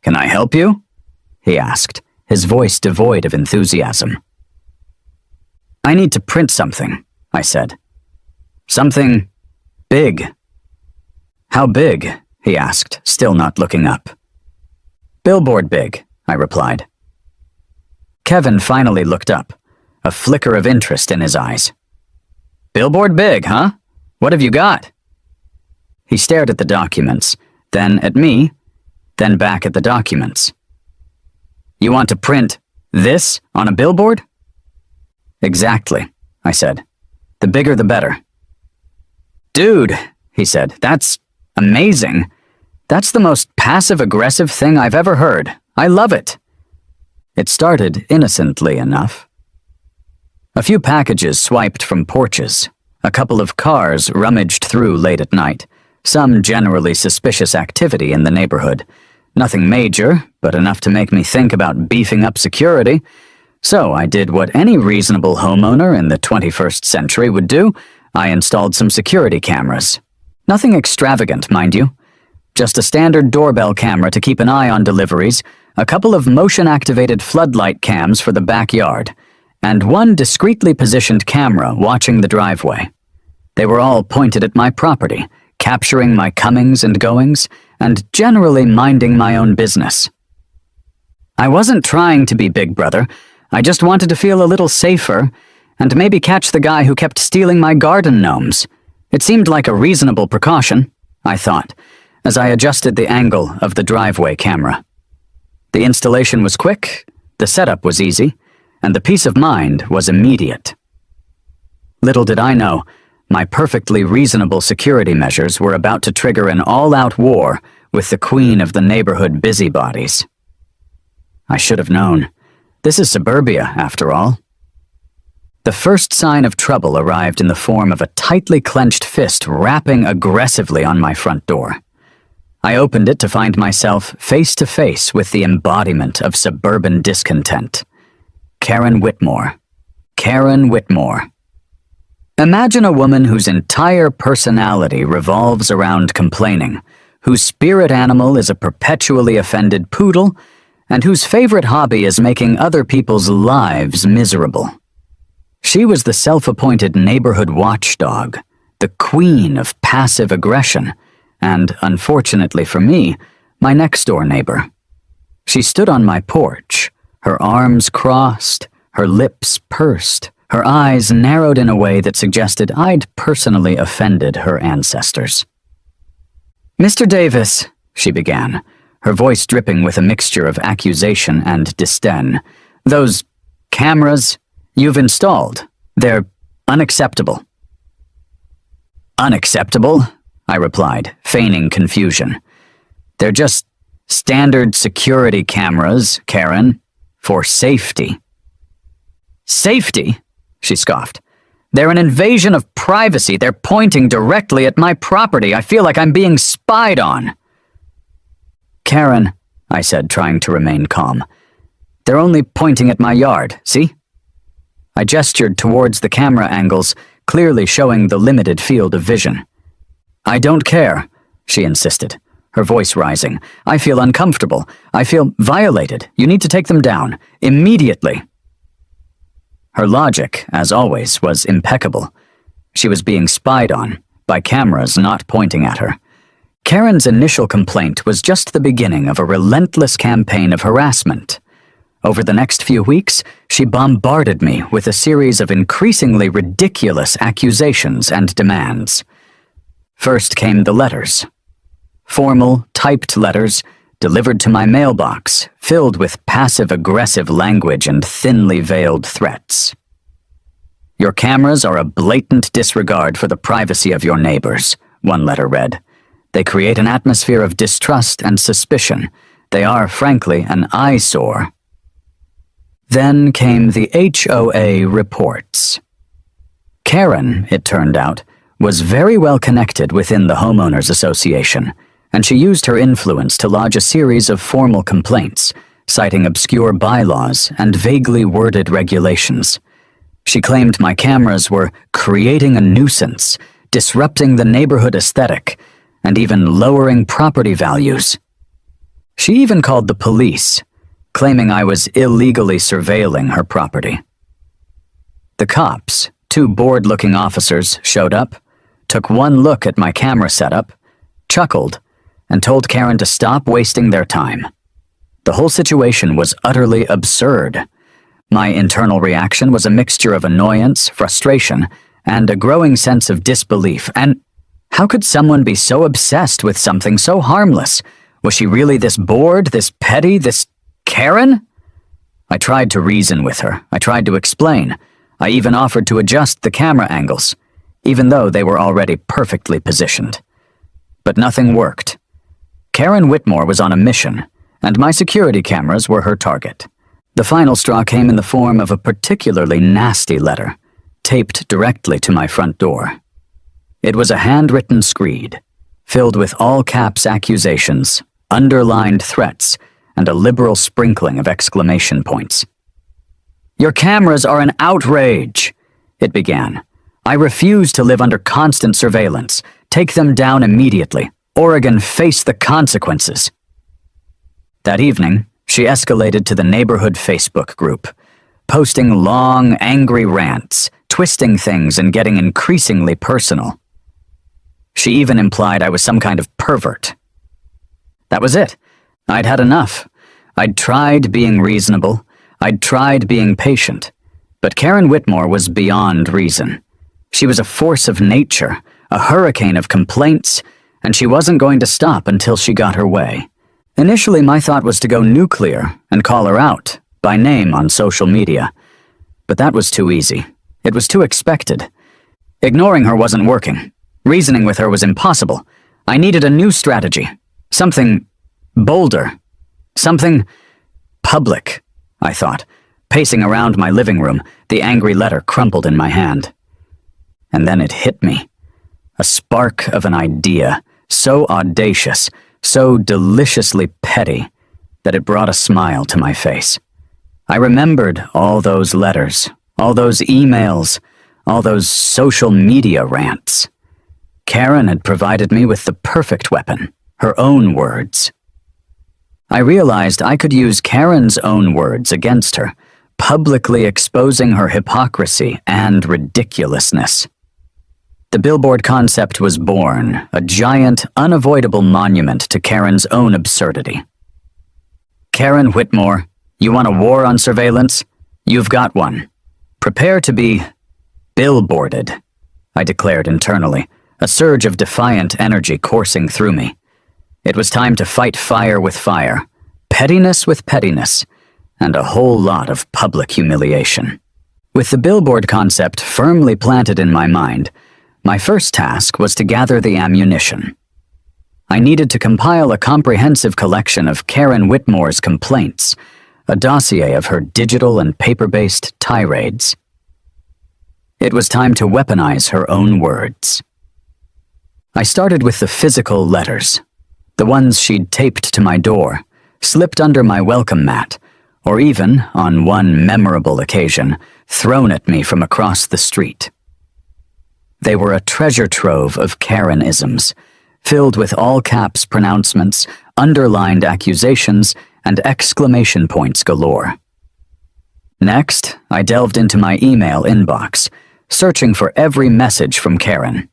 "Can I help you?" he asked, his voice devoid of enthusiasm. "I need to print something," I said. "Something big." "How big?" he asked, still not looking up. "Billboard big," I replied. Kevin finally looked up, a flicker of interest in his eyes. "Billboard big, huh? What have you got?" He stared at the documents, then at me, then back at the documents. "You want to print this on a billboard?" "Exactly," I said. "The bigger the better." "Dude," he said, "that's amazing. That's the most passive-aggressive thing I've ever heard. I love it." It started innocently enough. A few packages swiped from porches. A couple of cars rummaged through late at night. Some generally suspicious activity in the neighborhood. Nothing major, but enough to make me think about beefing up security. So I did what any reasonable homeowner in the 21st century would do. I installed some security cameras. Nothing extravagant, mind you. Just a standard doorbell camera to keep an eye on deliveries, a couple of motion-activated floodlight cams for the backyard, and one discreetly positioned camera watching the driveway. They were all pointed at my property, capturing my comings and goings, and generally minding my own business. I wasn't trying to be Big Brother. I just wanted to feel a little safer, and maybe catch the guy who kept stealing my garden gnomes. It seemed like a reasonable precaution, I thought, as I adjusted the angle of the driveway camera. The installation was quick, the setup was easy, and the peace of mind was immediate. Little did I know, my perfectly reasonable security measures were about to trigger an all-out war with the queen of the neighborhood busybodies. I should have known. This is suburbia, after all. The first sign of trouble arrived in the form of a tightly clenched fist rapping aggressively on my front door. I opened it to find myself face to face with the embodiment of suburban discontent. Karen Whitmore. Karen Whitmore. Imagine a woman whose entire personality revolves around complaining, whose spirit animal is a perpetually offended poodle, and whose favorite hobby is making other people's lives miserable. She was the self-appointed neighborhood watchdog, the queen of passive aggression, and, unfortunately for me, my next-door neighbor. She stood on my porch, her arms crossed, her lips pursed, her eyes narrowed in a way that suggested I'd personally offended her ancestors. "Mr. Davis," she began, her voice dripping with a mixture of accusation and disdain, "those cameras you've installed, they're unacceptable." "Unacceptable?" I replied, feigning confusion. "They're just standard security cameras, Karen, for safety." "Safety?" she scoffed. "They're an invasion of privacy. They're pointing directly at my property. I feel like I'm being spied on." "Karen," I said, trying to remain calm, "they're only pointing at my yard, see?" I gestured towards the camera angles, clearly showing the limited field of vision. "I don't care," she insisted, her voice rising. "I feel uncomfortable. I feel violated. You need to take them down. Immediately." Her logic, as always, was impeccable. She was being spied on, by cameras not pointing at her. Karen's initial complaint was just the beginning of a relentless campaign of harassment. Over the next few weeks, she bombarded me with a series of increasingly ridiculous accusations and demands. First came the letters. Formal, typed letters delivered to my mailbox, filled with passive-aggressive language and thinly veiled threats. "Your cameras are a blatant disregard for the privacy of your neighbors," one letter read. "They create an atmosphere of distrust and suspicion. They are, frankly, an eyesore." Then came the HOA reports. Karen, it turned out, was very well connected within the Homeowners Association, and she used her influence to lodge a series of formal complaints, citing obscure bylaws and vaguely worded regulations. She claimed my cameras were creating a nuisance, disrupting the neighborhood aesthetic, and even lowering property values. She even called the police, claiming I was illegally surveilling her property. The cops, two bored-looking officers, showed up, took one look at my camera setup, chuckled, and told Karen to stop wasting their time. The whole situation was utterly absurd. My internal reaction was a mixture of annoyance, frustration, and a growing sense of disbelief. And how could someone be so obsessed with something so harmless? Was she really this bored, this petty, this Karen? I tried to reason with her. I tried to explain. I even offered to adjust the camera angles, even though they were already perfectly positioned. But nothing worked. Karen Whitmore was on a mission, and my security cameras were her target. The final straw came in the form of a particularly nasty letter, taped directly to my front door. It was a handwritten screed, filled with all-caps accusations, underlined threats, and a liberal sprinkling of exclamation points. "Your cameras are an outrage," it began. "I refuse to live under constant surveillance. Take them down immediately. Oregon, face the consequences." That evening, she escalated to the neighborhood Facebook group, posting long, angry rants, twisting things and getting increasingly personal. She even implied I was some kind of pervert. That was it. I'd had enough. I'd tried being reasonable. I'd tried being patient. But Karen Whitmore was beyond reason. She was a force of nature, a hurricane of complaints, and she wasn't going to stop until she got her way. Initially, my thought was to go nuclear and call her out, by name on social media. But that was too easy. It was too expected. Ignoring her wasn't working. Reasoning with her was impossible. I needed a new strategy. Something bolder. Something public, I thought, pacing around my living room, the angry letter crumpled in my hand. And then it hit me. A spark of an idea, so audacious, so deliciously petty, that it brought a smile to my face. I remembered all those letters, all those emails, all those social media rants. Karen had provided me with the perfect weapon, her own words. I realized I could use Karen's own words against her, publicly exposing her hypocrisy and ridiculousness. The Billboard concept was born, a giant, unavoidable monument to Karen's own absurdity. Karen Whitmore, you want a war on surveillance? You've got one. Prepare to be billboarded, I declared internally, a surge of defiant energy coursing through me. It was time to fight fire with fire, pettiness with pettiness, and a whole lot of public humiliation. With the Billboard concept firmly planted in my mind, my first task was to gather the ammunition. I needed to compile a comprehensive collection of Karen Whitmore's complaints, a dossier of her digital and paper-based tirades. It was time to weaponize her own words. I started with the physical letters, the ones she'd taped to my door, slipped under my welcome mat, or even, on one memorable occasion, thrown at me from across the street. They were a treasure trove of Karen-isms, filled with all-caps pronouncements, underlined accusations, and exclamation points galore. Next, I delved into my email inbox, searching for every message from Karen.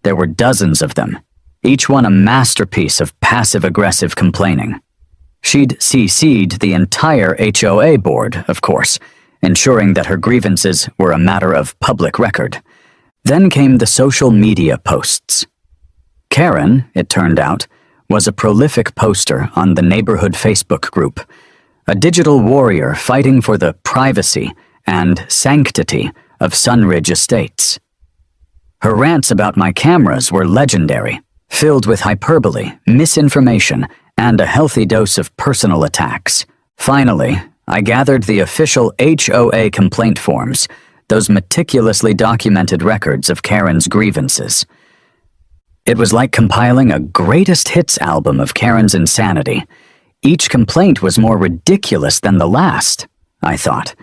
There were dozens of them, each one a masterpiece of passive-aggressive complaining. She'd CC'd the entire HOA board, of course, ensuring that her grievances were a matter of public record. Then came the social media posts. Karen, it turned out, was a prolific poster on the neighborhood Facebook group, a digital warrior fighting for the privacy and sanctity of Sunridge Estates. Her rants about my cameras were legendary, filled with hyperbole, misinformation, and a healthy dose of personal attacks. Finally, I gathered the official HOA complaint forms, those meticulously documented records of Karen's grievances. It was like compiling a greatest hits album of Karen's insanity. Each complaint was more ridiculous than the last, I thought,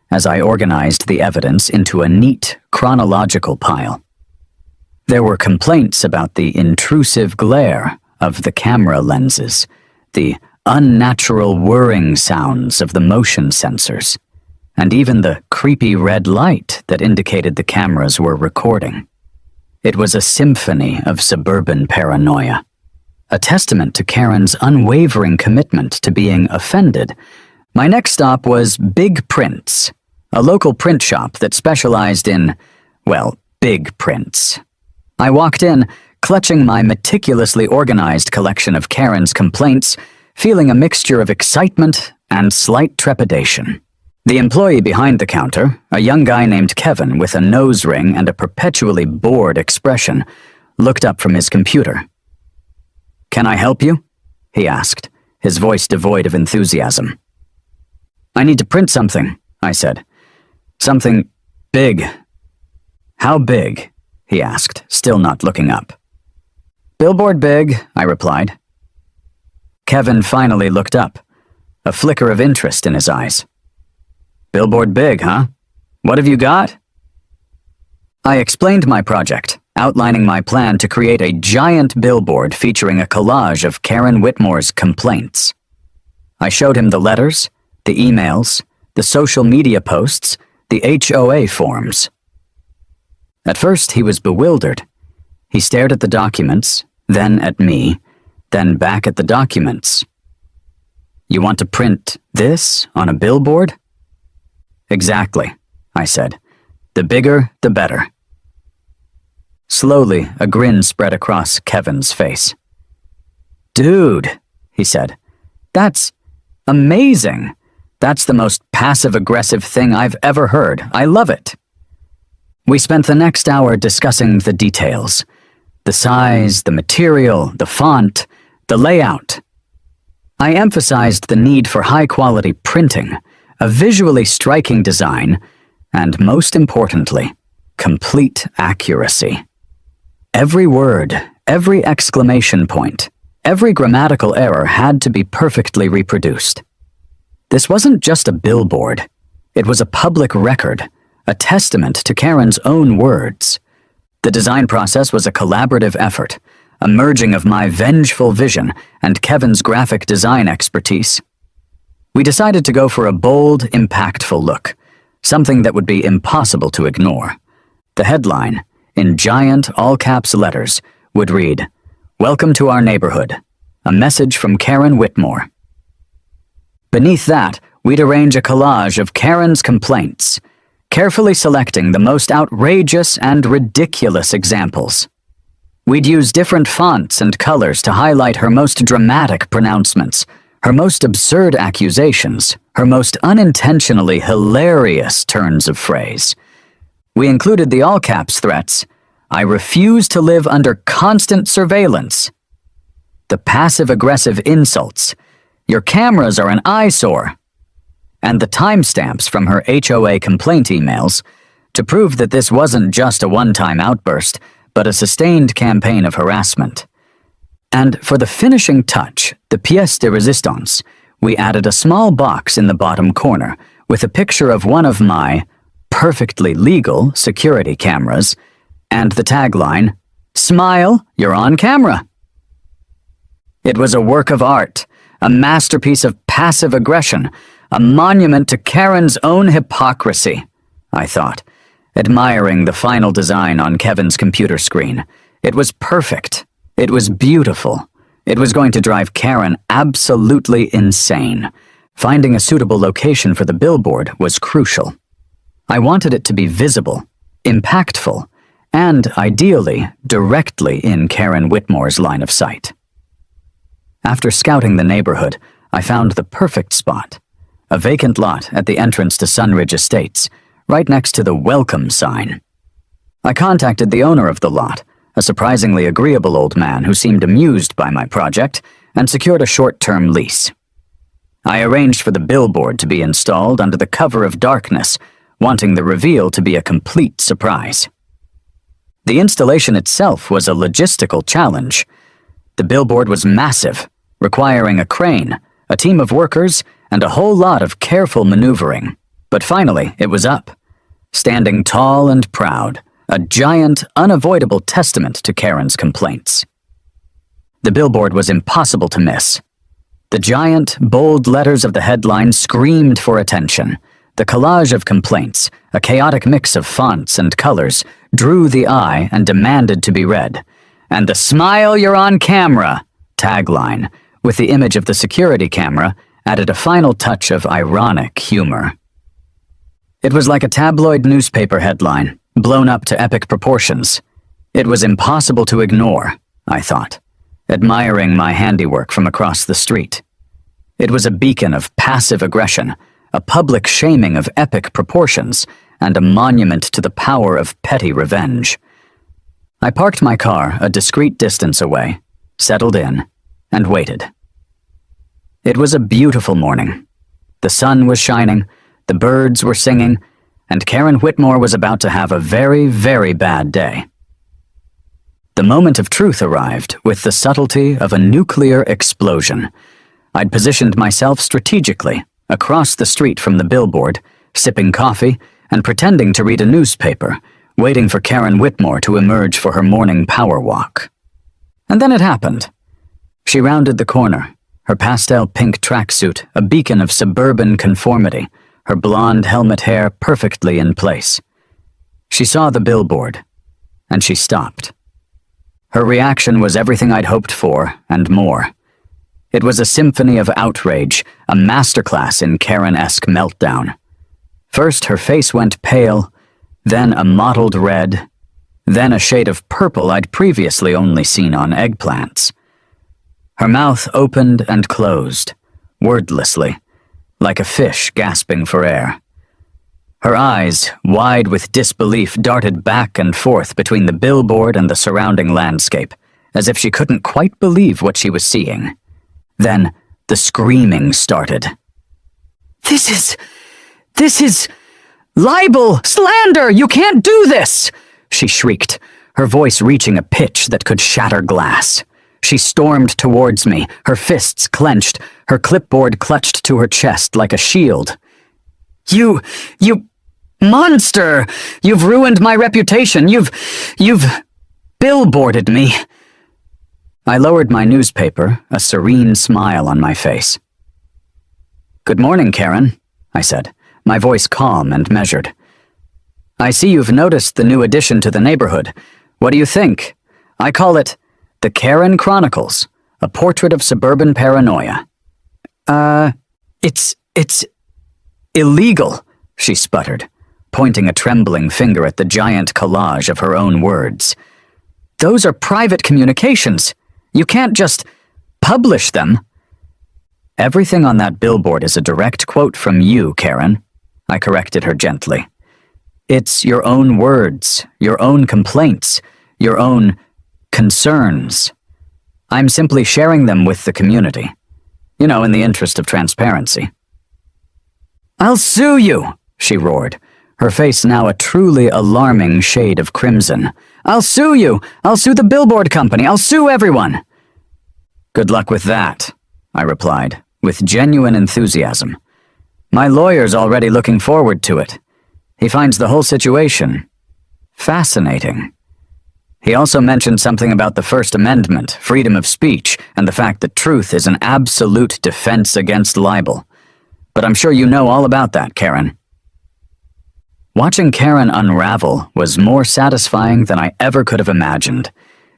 as I organized the evidence into a neat, chronological pile. There were complaints about the intrusive glare of the camera lenses, the unnatural whirring sounds of the motion sensors, and even the creepy red light that indicated the cameras were recording. It was a symphony of suburban paranoia, a testament to Karen's unwavering commitment to being offended. My next stop was Big Prints, a local print shop that specialized in, well, big prints. I walked in, clutching my meticulously organized collection of Karen's complaints, feeling a mixture of excitement and slight trepidation. The employee behind the counter, a young guy named Kevin with a nose ring and a perpetually bored expression, looked up from his computer. "Can I help you?" he asked, his voice devoid of enthusiasm. "I need to print something," I said. "Something big." "How big?" he asked, still not looking up. "Billboard big," I replied. Kevin finally looked up, a flicker of interest in his eyes. "Billboard big, huh? What have you got?" I explained my project, outlining my plan to create a giant billboard featuring a collage of Karen Whitmore's complaints. I showed him the letters, the emails, the social media posts, the HOA forms. At first, he was bewildered. He stared at the documents, then at me, then back at the documents. "You want to print this on a billboard?" "Exactly," I said. "The bigger, the better." Slowly, a grin spread across Kevin's face. "Dude," he said, "that's amazing. That's the most passive-aggressive thing I've ever heard. I love it." We spent the next hour discussing the details. The size, the material, the font, the layout. I emphasized the need for high-quality printing, a visually striking design, and most importantly, complete accuracy. Every word, every exclamation point, every grammatical error had to be perfectly reproduced. This wasn't just a billboard. It was a public record, a testament to Karen's own words. The design process was a collaborative effort, a merging of my vengeful vision and Kevin's graphic design expertise. We decided to go for a bold, impactful look, something that would be impossible to ignore. The headline, in giant all-caps letters, would read, "Welcome to our neighborhood, a message from Karen Whitmore." Beneath that, we'd arrange a collage of Karen's complaints, carefully selecting the most outrageous and ridiculous examples. We'd use different fonts and colors to highlight her most dramatic pronouncements, her most absurd accusations, her most unintentionally hilarious turns of phrase. We included the all-caps threats, "I refuse to live under constant surveillance." The passive-aggressive insults, "Your cameras are an eyesore." And the timestamps from her HOA complaint emails to prove that this wasn't just a one-time outburst, but a sustained campaign of harassment. And for the finishing touch, the pièce de résistance, we added a small box in the bottom corner with a picture of one of my perfectly legal security cameras and the tagline, "Smile, you're on camera." It was a work of art, a masterpiece of passive aggression, a monument to Karen's own hypocrisy, I thought, admiring the final design on Kevin's computer screen. It was perfect. It was beautiful. It was going to drive Karen absolutely insane. Finding a suitable location for the billboard was crucial. I wanted it to be visible, impactful, and, ideally, directly in Karen Whitmore's line of sight. After scouting the neighborhood, I found the perfect spot. A vacant lot at the entrance to Sunridge Estates, right next to the welcome sign. I contacted the owner of the lot, a surprisingly agreeable old man who seemed amused by my project, and secured a short-term lease. I arranged for the billboard to be installed under the cover of darkness, wanting the reveal to be a complete surprise. The installation itself was a logistical challenge. The billboard was massive, requiring a crane, a team of workers, and a whole lot of careful maneuvering. But finally, it was up, standing tall and proud, a giant, unavoidable testament to Karen's complaints. The billboard was impossible to miss. The giant, bold letters of the headline screamed for attention. The collage of complaints, a chaotic mix of fonts and colors, drew the eye and demanded to be read. And the "Smile, you're on camera" tagline, with the image of the security camera, added a final touch of ironic humor. It was like a tabloid newspaper headline, blown up to epic proportions. It was impossible to ignore, I thought, admiring my handiwork from across the street. It was a beacon of passive aggression, a public shaming of epic proportions, and a monument to the power of petty revenge. I parked my car a discreet distance away, settled in, and waited. It was a beautiful morning. The sun was shining, the birds were singing, and Karen Whitmore was about to have a very, very bad day. The moment of truth arrived with the subtlety of a nuclear explosion. I'd positioned myself strategically, across the street from the billboard, sipping coffee and pretending to read a newspaper, waiting for Karen Whitmore to emerge for her morning power walk. And then it happened. She rounded the corner, her pastel pink tracksuit a beacon of suburban conformity, her blonde helmet hair perfectly in place. She saw the billboard, and she stopped. Her reaction was everything I'd hoped for, and more. It was a symphony of outrage, a masterclass in Karen-esque meltdown. First, her face went pale, then a mottled red, then a shade of purple I'd previously only seen on eggplants. Her mouth opened and closed, wordlessly, like a fish gasping for air. Her eyes, wide with disbelief, darted back and forth between the billboard and the surrounding landscape, as if she couldn't quite believe what she was seeing. Then, the screaming started. This is libel! Slander! You can't do this!" she shrieked, her voice reaching a pitch that could shatter glass. She stormed towards me, her fists clenched, her clipboard clutched to her chest like a shield. You monster! You've ruined my reputation. You've billboarded me." I lowered my newspaper, a serene smile on my face. "Good morning, Karen," I said, my voice calm and measured. "I see you've noticed the new addition to the neighborhood. What do you think? I call it The Karen Chronicles, a portrait of suburban paranoia." It's illegal," she sputtered, pointing a trembling finger at the giant collage of her own words. "Those are private communications. You can't just publish them." "Everything on that billboard is a direct quote from you, Karen," I corrected her gently. "It's your own words, your own complaints, your own concerns. I'm simply sharing them with the community. You know, in the interest of transparency." "I'll sue you," she roared, her face now a truly alarming shade of crimson. "I'll sue you! I'll sue the billboard company! I'll sue everyone!" "Good luck with that," I replied, with genuine enthusiasm. "My lawyer's already looking forward to it. He finds the whole situation fascinating. He also mentioned something about the First Amendment, freedom of speech, and the fact that truth is an absolute defense against libel. But I'm sure you know all about that, Karen." Watching Karen unravel was more satisfying than I ever could have imagined.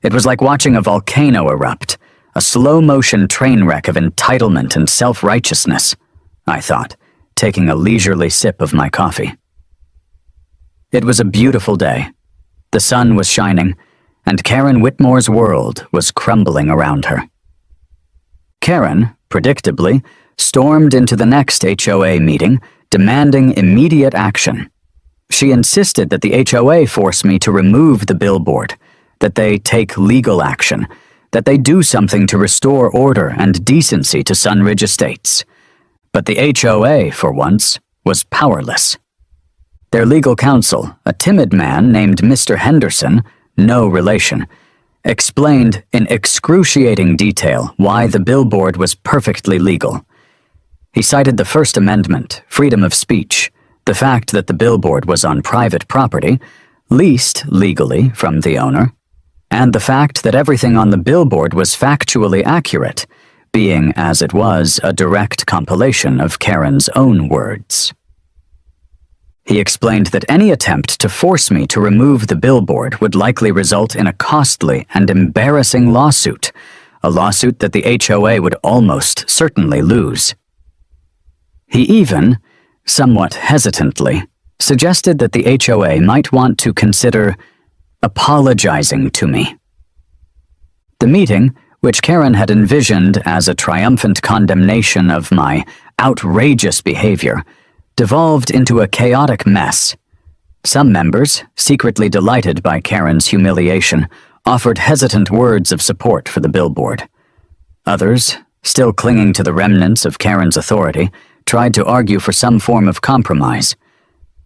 It was like watching a volcano erupt, a slow-motion train wreck of entitlement and self-righteousness, I thought, taking a leisurely sip of my coffee. It was a beautiful day. The sun was shining, and Karen Whitmore's world was crumbling around her. Karen, predictably, stormed into the next HOA meeting, demanding immediate action. She insisted that the HOA force me to remove the billboard, that they take legal action, that they do something to restore order and decency to Sunridge Estates. But the HOA, for once, was powerless. Their legal counsel, a timid man named Mr. Henderson, no relation, explained in excruciating detail why the billboard was perfectly legal. He cited the First Amendment, freedom of speech, the fact that the billboard was on private property, leased legally from the owner, and the fact that everything on the billboard was factually accurate, being, as it was, a direct compilation of Karen's own words. He explained that any attempt to force me to remove the billboard would likely result in a costly and embarrassing lawsuit, a lawsuit that the HOA would almost certainly lose. He even, somewhat hesitantly, suggested that the HOA might want to consider apologizing to me. The meeting, which Karen had envisioned as a triumphant condemnation of my outrageous behavior, devolved into a chaotic mess. Some members, secretly delighted by Karen's humiliation, offered hesitant words of support for the billboard. Others, still clinging to the remnants of Karen's authority, tried to argue for some form of compromise.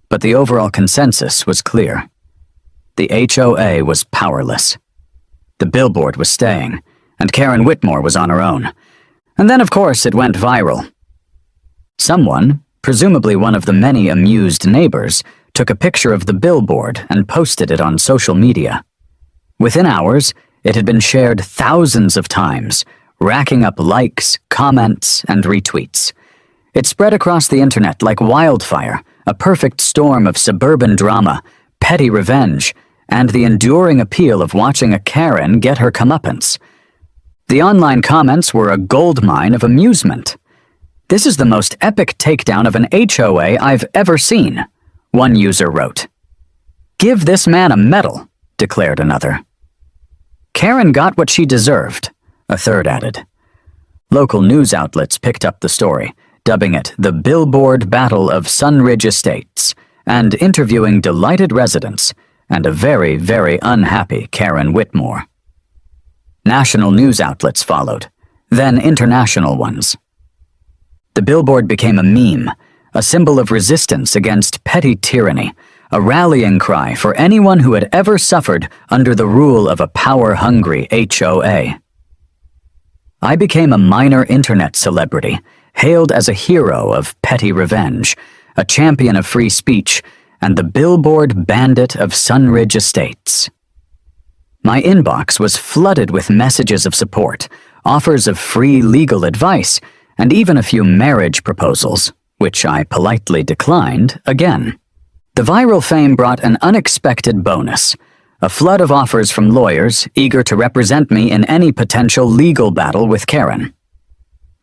But the overall consensus was clear. The HOA was powerless. The billboard was staying, and Karen Whitmore was on her own. And then, of course, it went viral. Someone, presumably one of the many amused neighbors, took a picture of the billboard and posted it on social media. Within hours, it had been shared thousands of times, racking up likes, comments, and retweets. It spread across the internet like wildfire, a perfect storm of suburban drama, petty revenge, and the enduring appeal of watching a Karen get her comeuppance. The online comments were a goldmine of amusement. "This is the most epic takedown of an HOA I've ever seen," one user wrote. "Give this man a medal," declared another. "Karen got what she deserved," a third added. Local news outlets picked up the story, dubbing it the Billboard Battle of Sunridge Estates, and interviewing delighted residents and a very, very unhappy Karen Whitmore. National news outlets followed, then international ones. The billboard became a meme, a symbol of resistance against petty tyranny, a rallying cry for anyone who had ever suffered under the rule of a power-hungry HOA. I became a minor internet celebrity, hailed as a hero of petty revenge, a champion of free speech, and the billboard bandit of Sunridge Estates. My inbox was flooded with messages of support, offers of free legal advice, and even a few marriage proposals, which I politely declined again. The viral fame brought an unexpected bonus, a flood of offers from lawyers eager to represent me in any potential legal battle with Karen.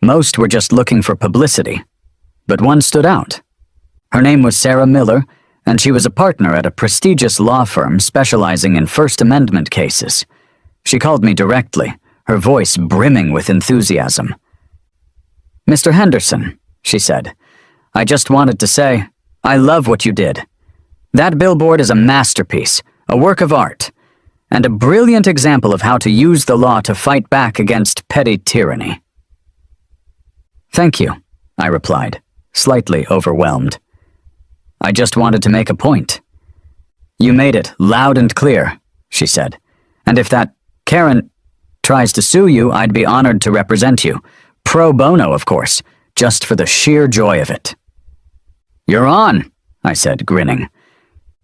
Most were just looking for publicity, but one stood out. Her name was Sarah Miller, and she was a partner at a prestigious law firm specializing in First Amendment cases. She called me directly, her voice brimming with enthusiasm. "Mr. Henderson," she said, "I just wanted to say, I love what you did. That billboard is a masterpiece, a work of art, and a brilliant example of how to use the law to fight back against petty tyranny." "Thank you," I replied, slightly overwhelmed. "I just wanted to make a point." "You made it loud and clear," she said, "and if that Karen tries to sue you, I'd be honored to represent you. Pro bono, of course, just for the sheer joy of it." "You're on," I said, grinning.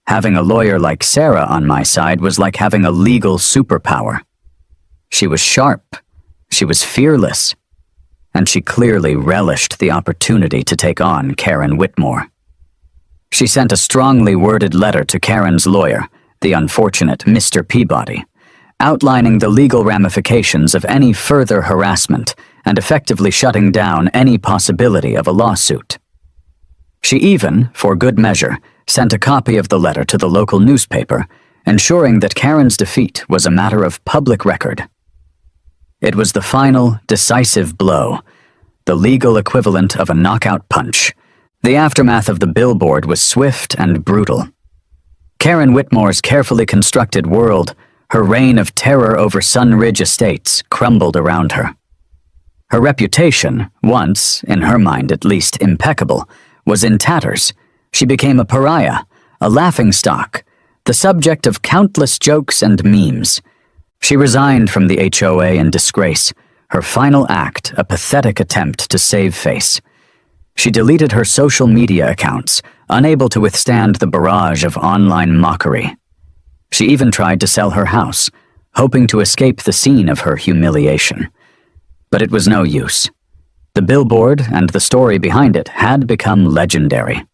Having a lawyer like Sarah on my side was like having a legal superpower. She was sharp, she was fearless, and she clearly relished the opportunity to take on Karen Whitmore. She sent a strongly worded letter to Karen's lawyer, the unfortunate Mr. Peabody, outlining the legal ramifications of any further harassment and effectively shutting down any possibility of a lawsuit. She even, for good measure, sent a copy of the letter to the local newspaper, ensuring that Karen's defeat was a matter of public record. It was the final, decisive blow, the legal equivalent of a knockout punch. The aftermath of the billboard was swift and brutal. Karen Whitmore's carefully constructed world, her reign of terror over Sunridge Estates, crumbled around her. Her reputation, once, in her mind at least, impeccable, was in tatters. She became a pariah, a laughingstock, the subject of countless jokes and memes. She resigned from the HOA in disgrace, her final act a pathetic attempt to save face. She deleted her social media accounts, unable to withstand the barrage of online mockery. She even tried to sell her house, hoping to escape the scene of her humiliation. But it was no use. The billboard and the story behind it had become legendary.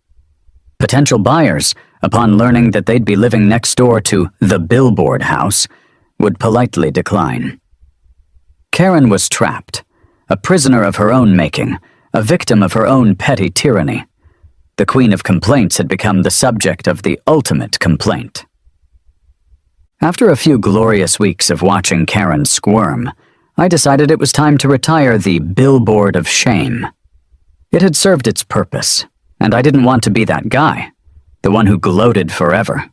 Potential buyers, upon learning that they'd be living next door to the Billboard house, would politely decline. Karen was trapped, a prisoner of her own making, a victim of her own petty tyranny. The queen of complaints had become the subject of the ultimate complaint. After a few glorious weeks of watching Karen squirm, I decided it was time to retire the billboard of shame. It had served its purpose, and I didn't want to be that guy, the one who gloated forever.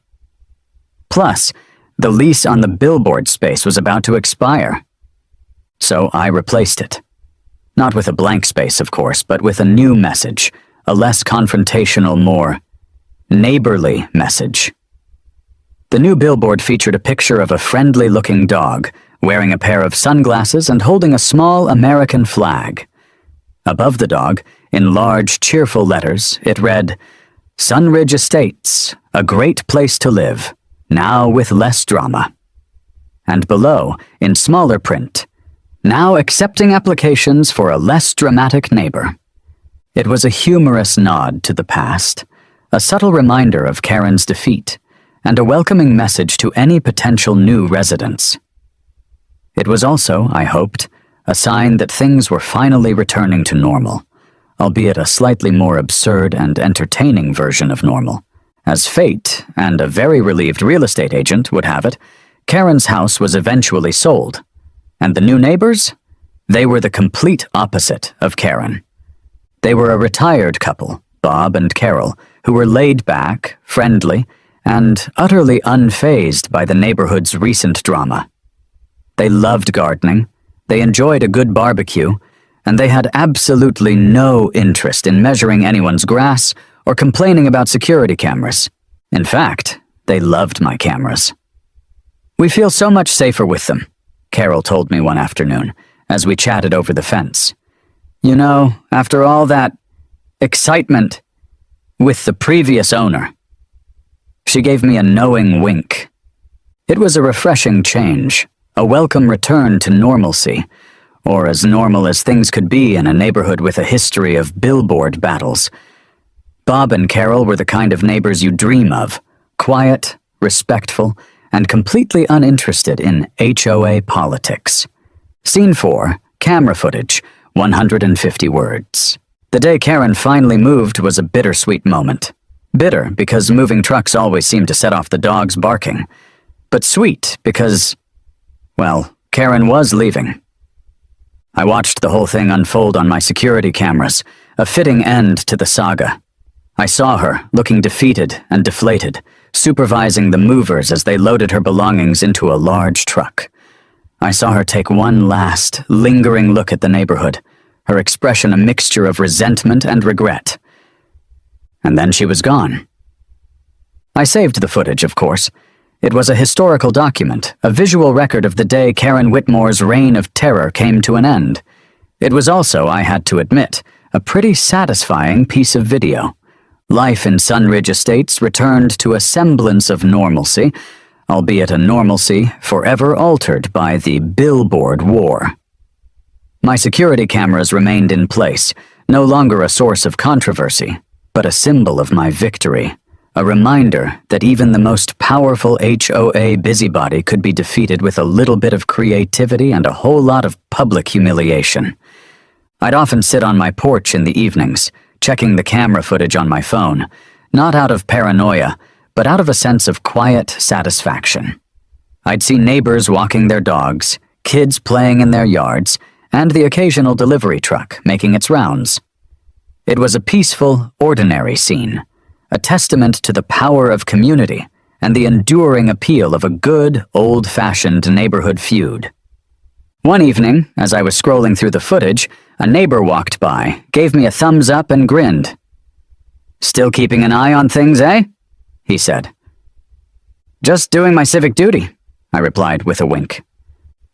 Plus, the lease on the billboard space was about to expire. So I replaced it. Not with a blank space, of course, but with a new message, a less confrontational, more neighborly message. The new billboard featured a picture of a friendly-looking dog, wearing a pair of sunglasses and holding a small American flag. Above the dog, in large, cheerful letters, it read, "Sunridge Estates, a great place to live, now with less drama." And below, in smaller print, "Now accepting applications for a less dramatic neighbor." It was a humorous nod to the past, a subtle reminder of Karen's defeat, and a welcoming message to any potential new residents. It was also, I hoped, a sign that things were finally returning to normal, albeit a slightly more absurd and entertaining version of normal. As fate, and a very relieved real estate agent, would have it, Karen's house was eventually sold. And the new neighbors? They were the complete opposite of Karen. They were a retired couple, Bob and Carol, who were laid back, friendly, and utterly unfazed by the neighborhood's recent drama. They loved gardening, they enjoyed a good barbecue, and they had absolutely no interest in measuring anyone's grass or complaining about security cameras. In fact, they loved my cameras. "We feel so much safer with them," Carol told me one afternoon, as we chatted over the fence. "You know, after all that excitement with the previous owner." She gave me a knowing wink. It was a refreshing change, a welcome return to normalcy, or as normal as things could be in a neighborhood with a history of billboard battles. Bob and Carol were the kind of neighbors you dream of, quiet, respectful, and completely uninterested in HOA politics. Scene 4, camera footage, 150 words. The day Karen finally moved was a bittersweet moment. Bitter because moving trucks always seem to set off the dogs barking, but sweet because, well, Karen was leaving. I watched the whole thing unfold on my security cameras, a fitting end to the saga. I saw her, looking defeated and deflated, supervising the movers as they loaded her belongings into a large truck. I saw her take one last, lingering look at the neighborhood, her expression a mixture of resentment and regret. And then she was gone. I saved the footage, of course. It was a historical document, a visual record of the day Karen Whitmore's reign of terror came to an end. It was also, I had to admit, a pretty satisfying piece of video. Life in Sunridge Estates returned to a semblance of normalcy, albeit a normalcy forever altered by the Billboard war. My security cameras remained in place, no longer a source of controversy, but a symbol of my victory, a reminder that even the most powerful HOA busybody could be defeated with a little bit of creativity and a whole lot of public humiliation. I'd often sit on my porch in the evenings, checking the camera footage on my phone, not out of paranoia, but out of a sense of quiet satisfaction. I'd see neighbors walking their dogs, kids playing in their yards, and the occasional delivery truck making its rounds. It was a peaceful, ordinary scene, a testament to the power of community and the enduring appeal of a good, old-fashioned neighborhood feud. One evening, as I was scrolling through the footage, a neighbor walked by, gave me a thumbs up and grinned. "Still keeping an eye on things, eh?" he said. "Just doing my civic duty," I replied with a wink.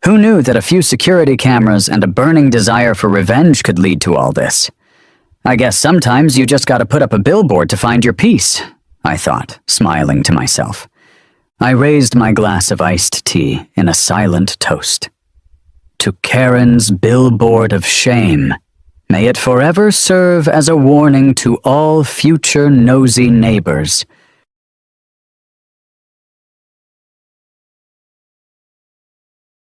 Who knew that a few security cameras and a burning desire for revenge could lead to all this? I guess sometimes you just gotta put up a billboard to find your peace, I thought, smiling to myself. I raised my glass of iced tea in a silent toast. To Karen's billboard of shame. May it forever serve as a warning to all future nosy neighbors